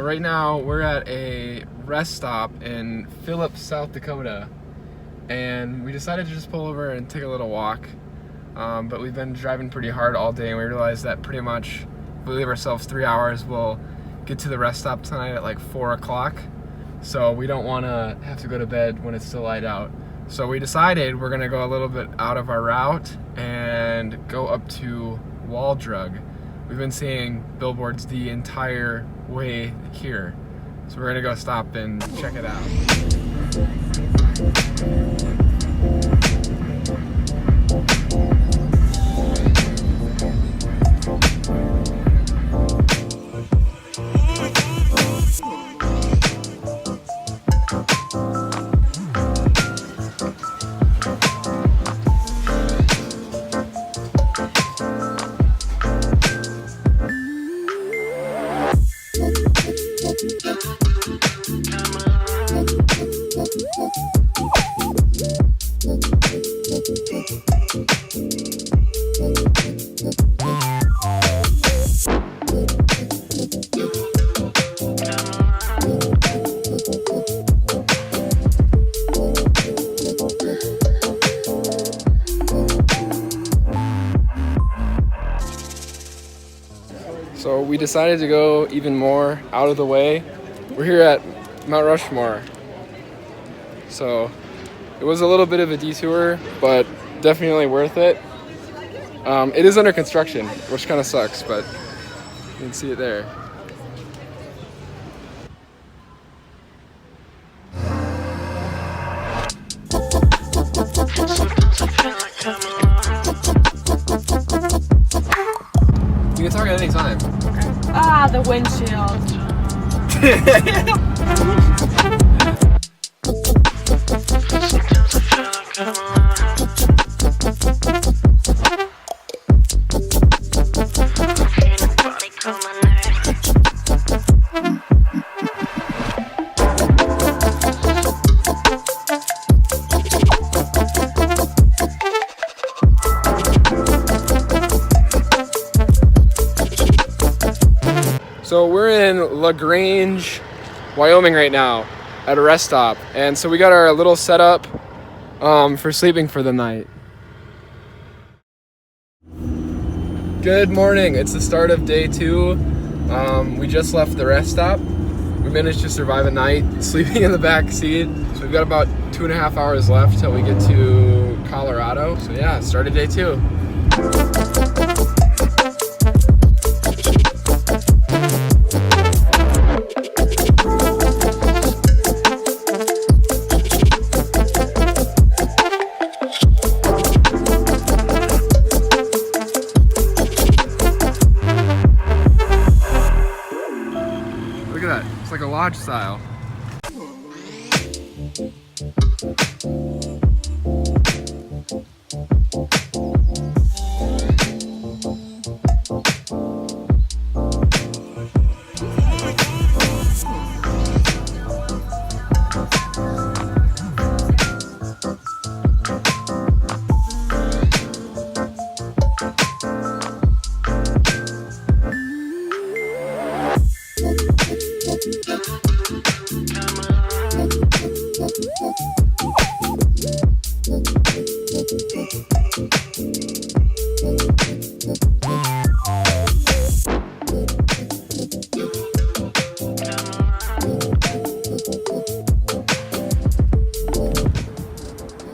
So right now we're at a rest stop in Phillips, South Dakota, and we decided to just pull over and take a little walk. But we've been driving pretty hard all day, and we realized that pretty much if we leave ourselves 3 hours, we'll get to the rest stop tonight at like 4 o'clock. So we don't want to have to go to bed when it's still light out. So we decided we're gonna go a little bit out of our route and go up to Waldrug. We've been seeing billboards the entire way here. So we're gonna go stop and check it out. So we decided to go even more out of the way. We're here at Mount Rushmore. So it was a little bit of a detour, but definitely worth it. It is under construction, which kind of sucks, but you can see it there. You can talk at any time. Ah, the windshield. So we're in LaGrange, Wyoming right now at a rest stop. And so we got our little setup for sleeping for the night. Good morning, it's the start of day 2. We just left the rest stop. We managed to survive a night sleeping in the back seat. So we've got about 2.5 hours left till we get to Colorado. So yeah, started day 2. Look at that, it's like a lodge style.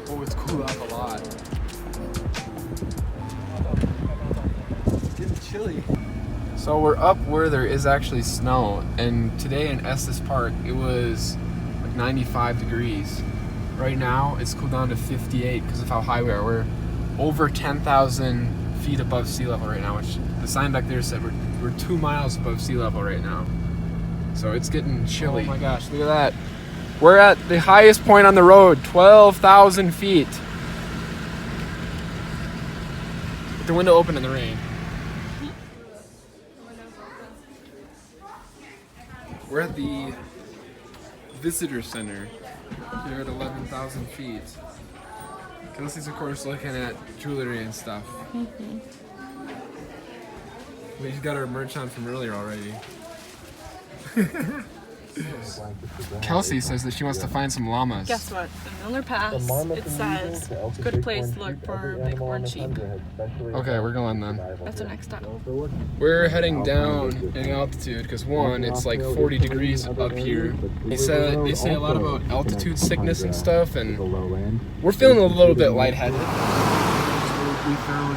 Oh, it's cooled off a lot. It's getting chilly. So we're up where there is actually snow, and today in Estes Park it was like 95 degrees. Right now it's cooled down to 58 because of how high we are. We're over 10,000 feet above sea level right now, which the sign back there said we're 2 miles above sea level right now. So it's getting chilly. Oh my gosh, look at that. We're at the highest point on the road, 12,000 feet. With the window open in the rain. We're at the visitor center here at 11,000 feet. Kelsey's, of course, looking at jewelry and stuff. Mm-hmm. We just got our merch on from earlier already. Kelsie says that she wants to find some llamas. Guess what? In Miller Pass, it says good place to look for bighorn sheep. Okay, we're going then. That's our next stop. We're heading down in altitude because one, it's like 40 degrees up here. They say a lot about altitude sickness and stuff, and we're feeling a little bit lightheaded. We found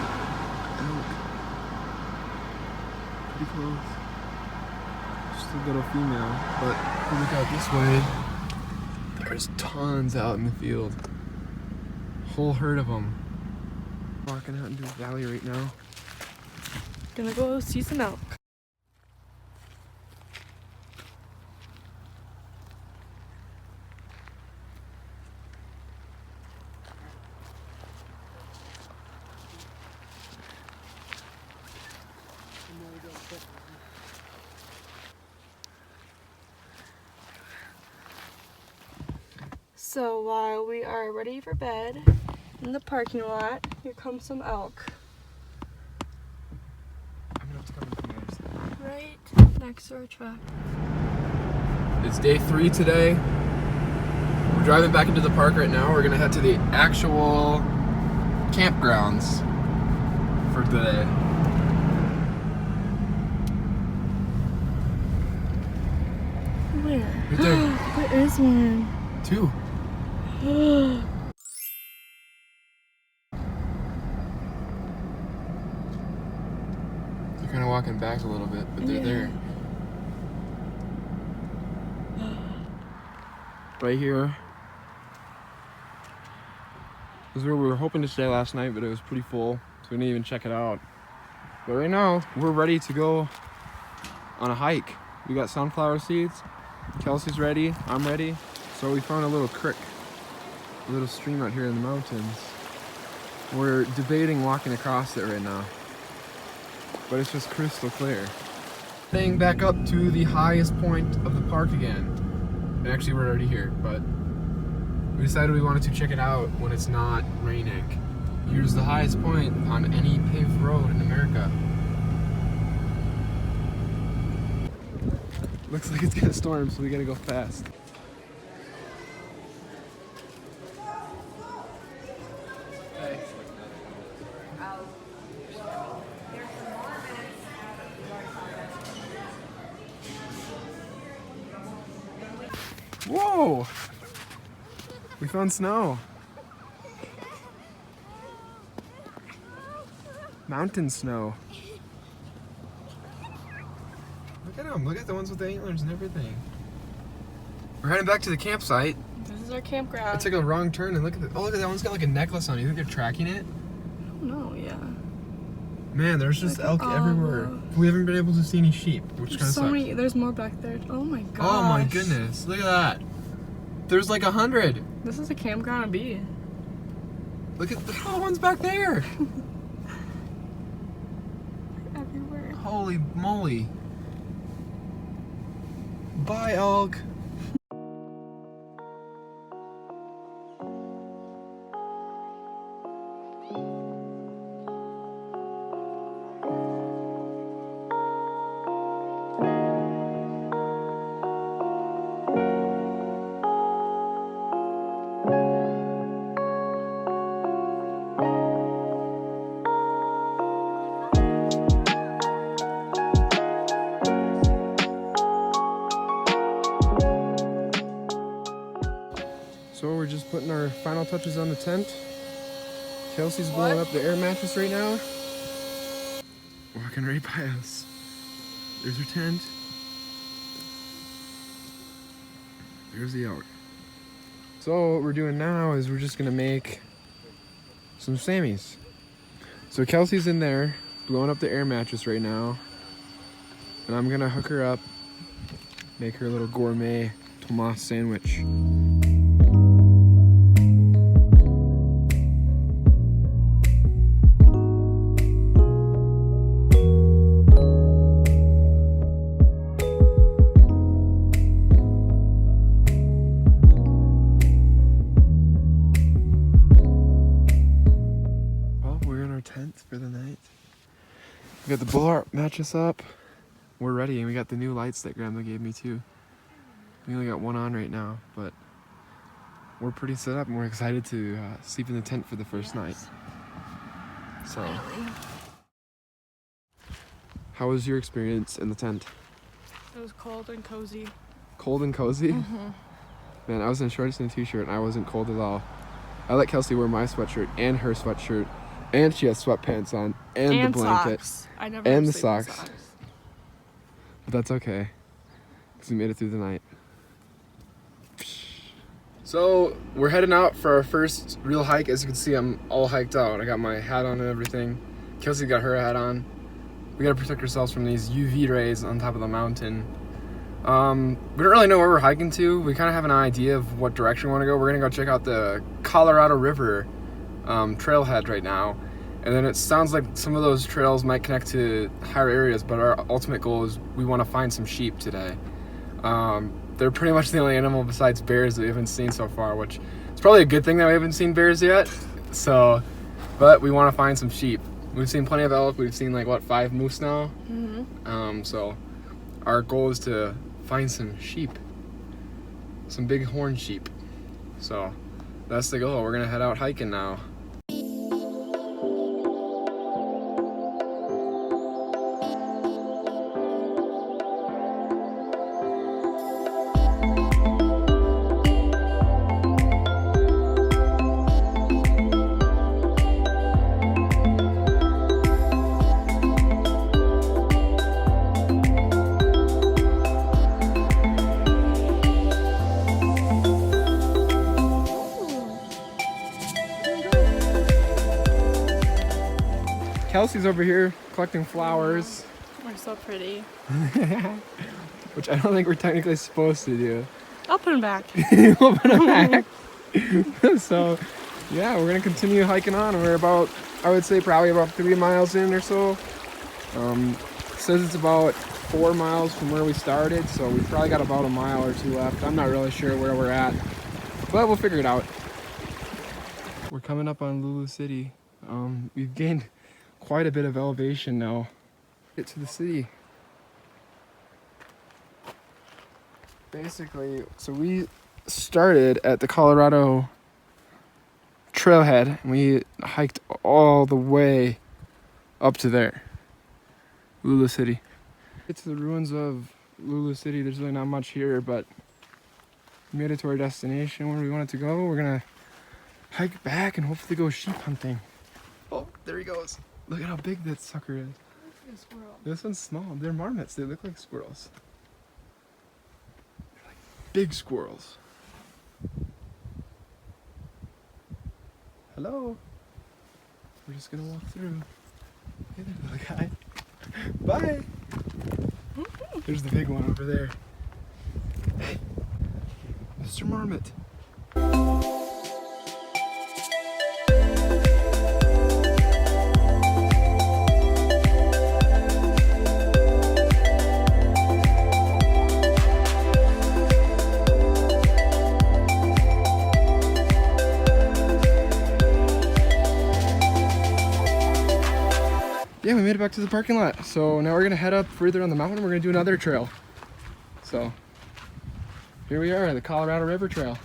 elk. Pretty close. Just a little female, but if we look out this way, there's tons out in the field. Whole herd of them. Walking out into the valley right now. Gonna go see some elk. So while we are ready for bed in the parking lot, here comes some elk. Right next to our truck. It's day 3 today. We're driving back into the park right now. We're gonna head to the actual campgrounds for today. Where? Right there. There is one. 2. They're kind of walking back a little bit, but they're there. Right here. This is where we were hoping to stay last night, but it was pretty full, so we didn't even check it out. But right now, we're ready to go on a hike. We got sunflower seeds. Kelsey's ready. I'm ready. So we found a little creek, a little stream out here in the mountains. We're debating walking across it right now, but it's just crystal clear. Heading back up to the highest point of the park again. And actually we're already here, but we decided we wanted to check it out when it's not raining. Here's the highest point on any paved road in America. Looks like it's gonna storm, so we gotta go fast. Whoa! We found snow. Mountain snow. Look at them. Look at the ones with the antlers and everything. We're heading back to the campsite. This is our campground. I took a wrong turn and look at that one. It's got like a necklace on it. You think they're tracking it? No, yeah. Man, there's just elk everywhere. We haven't been able to see any sheep, which kind of sucks. Many. There's more back there. Oh my gosh. Oh my goodness! Look at that. There's like 100. This is a campground to be. Look at all the ones back there. Everywhere. Holy moly! Bye, elk. So we're just putting our final touches on the tent. Kelsey's blowing up the air mattress right now. Walking right by us. There's her tent. There's the elk. So what we're doing now is we're just gonna make some Sammies. So Kelsey's in there blowing up the air mattress right now. And I'm gonna hook her up, make her a little gourmet Tomas sandwich. Tent for the night. We got the blow-up mattress up. we're ready, and we got the new lights that Grandma gave me too. We only got one on right now, but we're pretty set up, and we're excited to sleep in the tent for the first night. So, how was your experience in the tent? It was cold and cozy. Cold and cozy? Mm-hmm. Man, I was in shorts and a t-shirt, and I wasn't cold at all. I let Kelsie wear my sweatshirt and her sweatshirt, and she has sweatpants on, and the blanket, socks. I never and the sleep in socks. But that's okay, because we made it through the night. So we're heading out for our first real hike. As you can see, I'm all hiked out. I got my hat on and everything. Kelsie got her hat on. We gotta protect ourselves from these UV rays on top of the mountain. We don't really know where we're hiking to. We kind of have an idea of what direction we want to go. We're gonna go check out the Colorado River trailhead right now. And then it sounds like some of those trails might connect to higher areas, but our ultimate goal is we want to find some sheep today. They're pretty much the only animal besides bears that we haven't seen so far, which is probably a good thing that we haven't seen bears yet. So, but we want to find some sheep. We've seen plenty of elk. We've seen like, what, 5 moose now? Mm-hmm. So our goal is to find some sheep, some big horn sheep. So that's the goal. We're gonna head out hiking now. Kelsey's over here collecting flowers. We're so pretty. Which I don't think we're technically supposed to do. I'll put them back. We'll put them back. So, yeah, we're gonna continue hiking on. We're about, I would say, probably about 3 miles in or so. Says it's about 4 miles from where we started, so we probably got about a mile or 2 left. I'm not really sure where we're at, but we'll figure it out. We're coming up on Lulu City. We've gained quite a bit of elevation now. Get to the city. Basically, so we started at the Colorado trailhead and we hiked all the way up to there, Lulu City. Get to the ruins of Lulu City. There's really not much here, but we made it to our destination where we wanted to go. We're gonna hike back and hopefully go sheep hunting. Oh, there he goes. Look at how big that sucker is. Look at a squirrel. This one's small. They're marmots. They look like squirrels. They're like big squirrels. Hello. We're just gonna walk through. Hey there, little guy. Bye. There's the big one over there. Hey, Mr. Marmot. Yeah, we made it back to the parking lot. So now we're gonna head up further on the mountain. We're gonna do another trail. So here we are, the Colorado River Trail.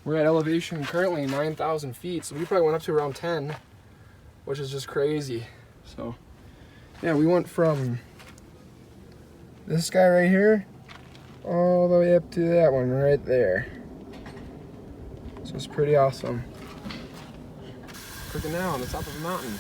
We're at elevation currently 9,000 feet. So we probably went up to around 10, which is just crazy. So yeah, we went from this guy right here all the way up to that one right there. So it's pretty awesome. Looking now on the top of a mountain.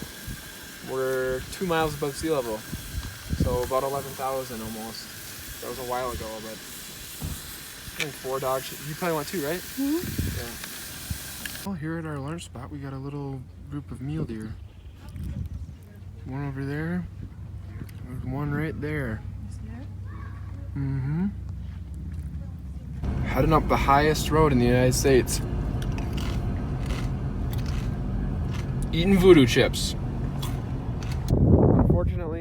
We're 2 miles above sea level, so about 11,000 almost. That was a while ago, but I think 4 dogs. You probably want 2, right? Mm-hmm. Yeah. Well, here at our lunch spot, we got a little group of mule deer. One over there, there's one right there. Mm-hmm. Heading up the highest road in the United States. Eating voodoo chips. Unfortunately,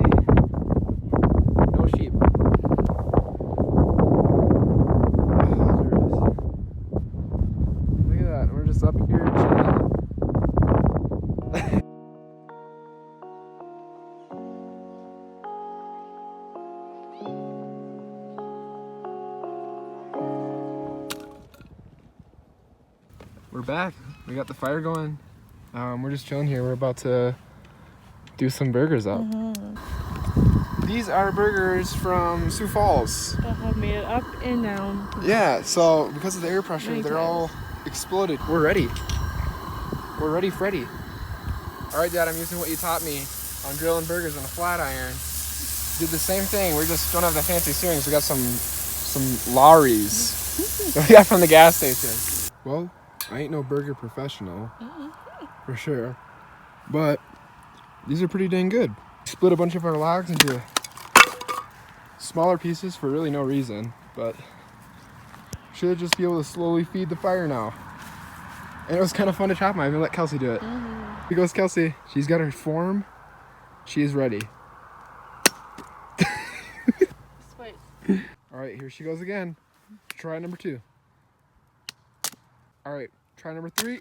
no sheep. Look at that, we're just up here chilling. We're back. We got the fire going. We're just chilling here. We're about to do some burgers up. These are burgers from Sioux Falls. That have made it up and down. Yeah, so because of the air pressure, Many they're times. all exploded. We're ready. We're ready, Freddy. All right, Dad, I'm using what you taught me on grilling burgers on a flat iron. Did the same thing. We just don't have the fancy searings. We got some Lawry's that we got from the gas station. Well, I ain't no burger professional, for sure, but these are pretty dang good. Split a bunch of our logs into smaller pieces for really no reason, but should just be able to slowly feed the fire now. And it was kind of fun to chop them. I even let Kelsie do it. Here goes Kelsie. She's got her form. She is ready. Wait. All right, here she goes again. Try number 2. All right, try number 3.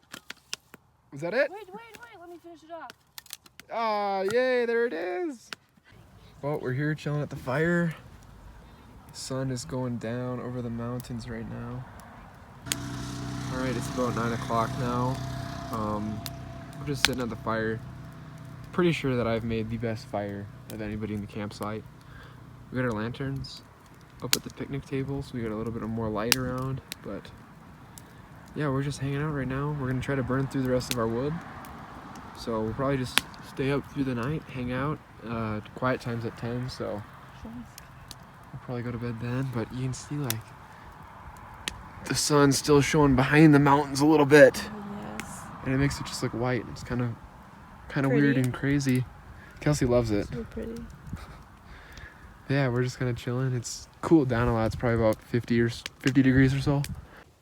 Was that it? Wait. Let me finish it off. Ah, yay, there it is. Well, we're here chilling at the fire. The sun is going down over the mountains right now. All right, it's about 9 o'clock now. We're just sitting at the fire. Pretty sure that I've made the best fire of anybody in the campsite. We got our lanterns up at the picnic table, so we got a little bit of more light around, but yeah, we're just hanging out right now. We're gonna try to burn through the rest of our wood. So we'll probably just stay up through the night, hang out. Quiet time's at 10, so we'll probably go to bed then, but you can see like the sun's still showing behind the mountains a little bit. Yes. And it makes it just look white. It's kind of Pretty. weird and crazy. Kelsie loves it. So pretty. Yeah, we're just kind of chilling. It's cooled down a lot. It's probably about 50 degrees or so.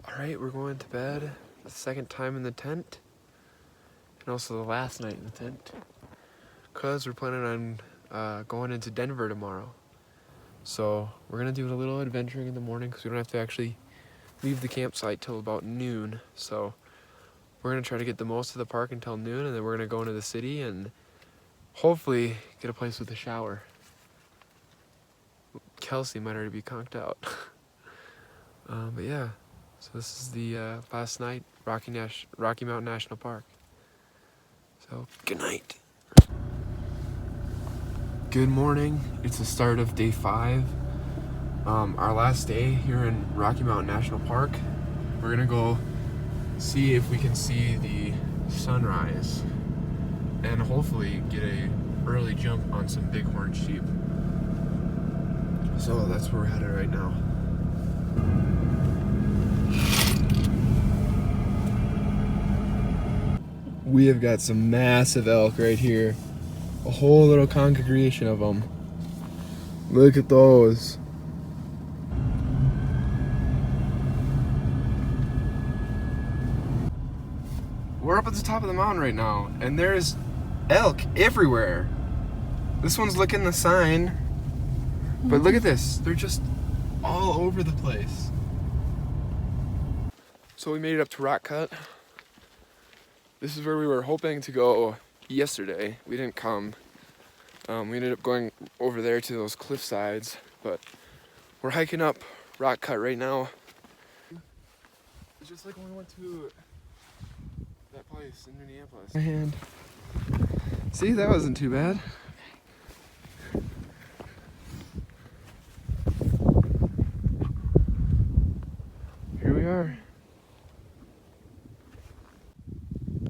All right, we're going to bed. The second time in the tent, and also the last night in the tent, cause we're planning on going into Denver tomorrow. So we're gonna do a little adventuring in the morning because we don't have to actually leave the campsite till about noon. So we're gonna try to get the most of the park until noon, and then we're gonna go into the city and hopefully get a place with a shower. Kelsie might already be conked out. But yeah, so this is the last night, Rocky Mountain National Park. So good night. Good morning. It's the start of day 5. Our last day here in Rocky Mountain National Park. We're gonna go see if we can see the sunrise and hopefully get a early jump on some bighorn sheep. So that's where we're headed right now. We have got some massive elk right here. A whole little congregation of them. Look at those. We're up at the top of the mountain right now, and there's elk everywhere. This one's licking the sign. But look at this, they're just all over the place. So we made it up to Rock Cut. This is where we were hoping to go yesterday. We didn't come. We ended up going over there to those cliff sides, but we're hiking up Rock Cut right now. It's just like when we went to that place in Minneapolis. My hand. See, that wasn't too bad. Here we are.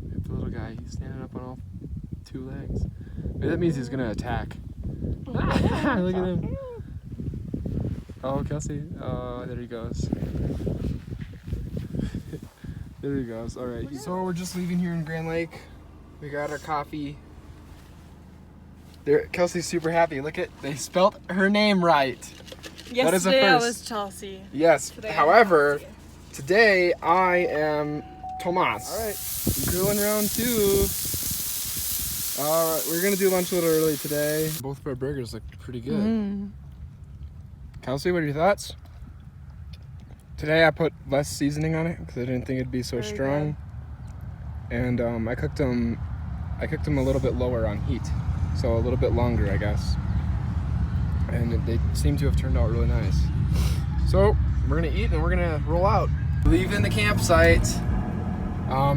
The little guy, he's standing up on all 2 legs. Maybe that means he's gonna attack. Look at him. Oh, Kelsie. Oh, there he goes. There he goes. All right. So we're just leaving here in Grand Lake. We got our coffee. There, Kelsey's super happy. Look at, they spelt her name right. That is a Yesterday I first. was Chelsea. Yes. Today I'm However, Chelsea. today I am Tomas. All right. Grilling round 2. All right. We're gonna do lunch a little early today. Both of our burgers look pretty good. Kelsie, what are your thoughts? Today I put less seasoning on it because I didn't think it'd be so Very strong. And I cooked them a little bit lower on heat, so a little bit longer, I guess. And they seem to have turned out really nice. So we're gonna eat and we're gonna roll out. Leaving the campsite.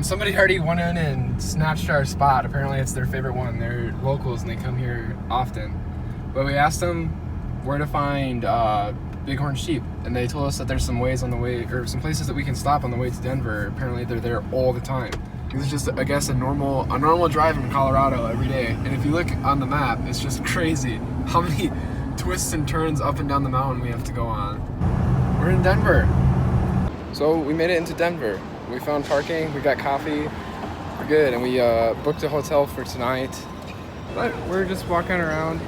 Somebody already went in and snatched our spot. Apparently it's their favorite one. They're locals and they come here often. But we asked them where to find bighorn sheep, and they told us that there's some ways on the way, or some places that we can stop on the way to Denver. Apparently they're there all the time. It's just, I guess, a normal drive in Colorado every day. And if you look on the map, it's just crazy how many twists and turns up and down the mountain we have to go on. We're in Denver. So we made it into Denver. We found parking, we got coffee, we're good, and we booked a hotel for tonight. But we're just walking around.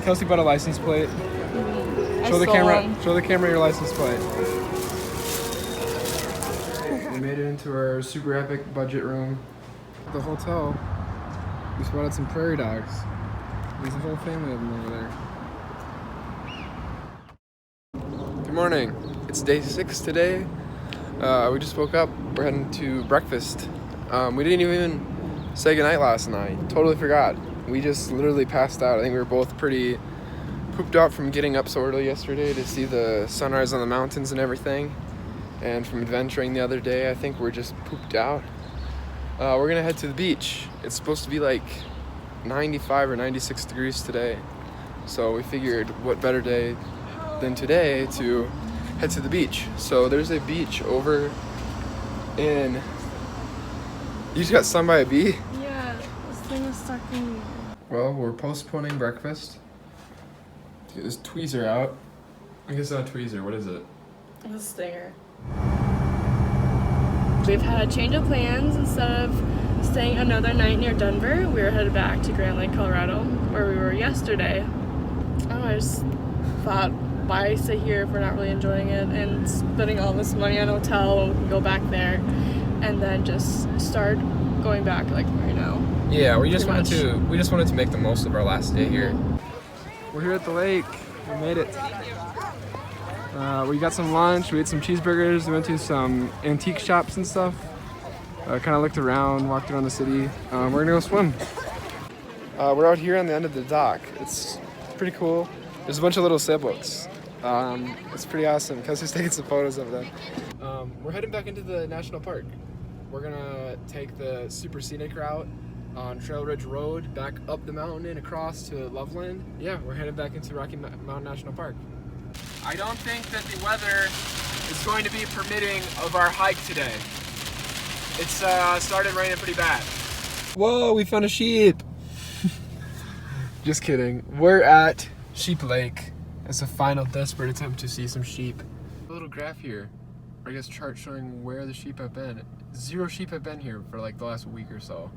Kelsie bought a license plate. Show the camera your license plate. We made it into our super epic budget room. The hotel, we spotted some prairie dogs. There's a whole family of them over there. Good morning. It's day 6 today. We just woke up. We're heading to breakfast. We didn't even say goodnight last night. Totally forgot. We just literally passed out. I think we were both pretty pooped out from getting up so early yesterday to see the sunrise on the mountains and everything. And from adventuring the other day, I think we're just pooped out. We're gonna head to the beach. It's supposed to be like 95 or 96 degrees today. So we figured what better day than today to head to the beach. So there's a beach over in... You just got stung by a bee? Yeah, this thing was stuck in me. Well, we're postponing breakfast. Get this tweezer out. I guess not a tweezer, what is it? A stinger. We've had a change of plans. Instead of staying another night near Denver, we were headed back to Grand Lake, Colorado, where we were yesterday. I just thought, why stay here if we're not really enjoying it and spending all this money on a hotel when we can go back there and then just start going back like right now. Yeah, we just wanted to make the most of our last day here. We're here at the lake. We made it. We got some lunch. We ate some cheeseburgers. We went to some antique shops and stuff. Kind of looked around, walked around the city. We're gonna go swim. We're out here on the end of the dock. It's pretty cool. There's a bunch of little sailboats. It's pretty awesome. Kelsey's taking some photos of them. We're heading back into the national park. We're gonna take the super scenic route on Trail Ridge Road, back up the mountain and across to Loveland. Yeah, we're headed back into Rocky Mountain National Park. I don't think that the weather is going to be permitting of our hike today. It's started raining pretty bad. Whoa, we found a sheep. Just kidding. We're at Sheep Lake. It's a final desperate attempt to see some sheep. A little graph here, or I guess chart showing where the sheep have been. 0 sheep have been here for like the last week or so.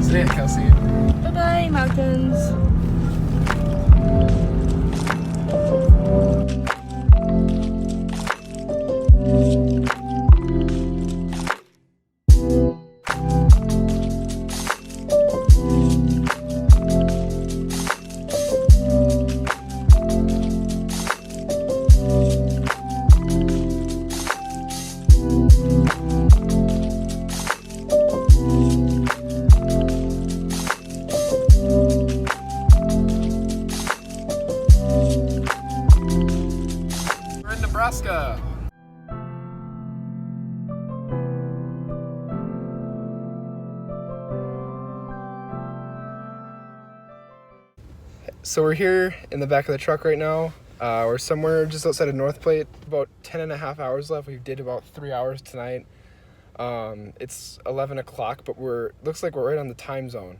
Say it, Kelsie. Bye-bye, mountains. We're in Nebraska. So we're here in the back of the truck right now. We're somewhere just outside of North Plate. About 10.5 hours left. We did about 3 hours tonight. It's 11 o'clock, but looks like we're right on the time zone.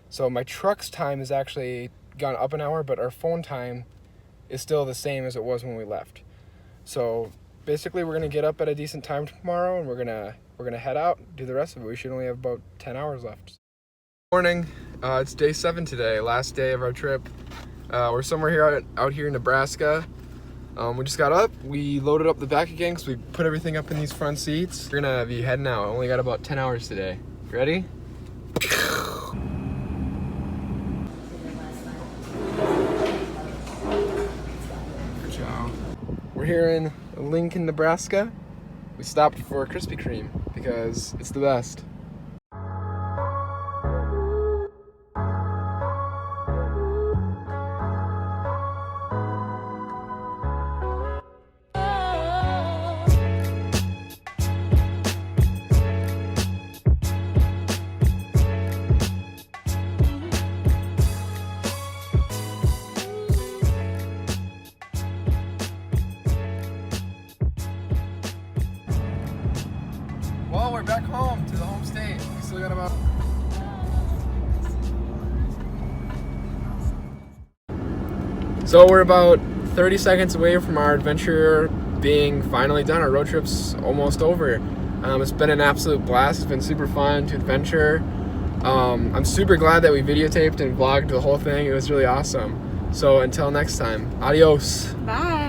So my truck's time has actually gone up an hour, but our phone time is still the same as it was when we left. So basically we're gonna get up at a decent time tomorrow, and we're gonna head out, do the rest of it. We should only have about 10 hours left. Morning. It's day 7 today, last day of our trip. We're somewhere here out here in Nebraska. We just got up, we loaded up the back again because we put everything up in these front seats. We're gonna be heading out. Only got about 10 hours today. You ready? We're here in Lincoln, Nebraska. We stopped for a Krispy Kreme because it's the best. Well, we're back home to the home state. We still got about... So we're about 30 seconds away from our adventure being finally done. Our road trip's almost over. It's been an absolute blast. It's been super fun to adventure. I'm super glad that we videotaped and vlogged the whole thing. It was really awesome. So until next time, adios. Bye.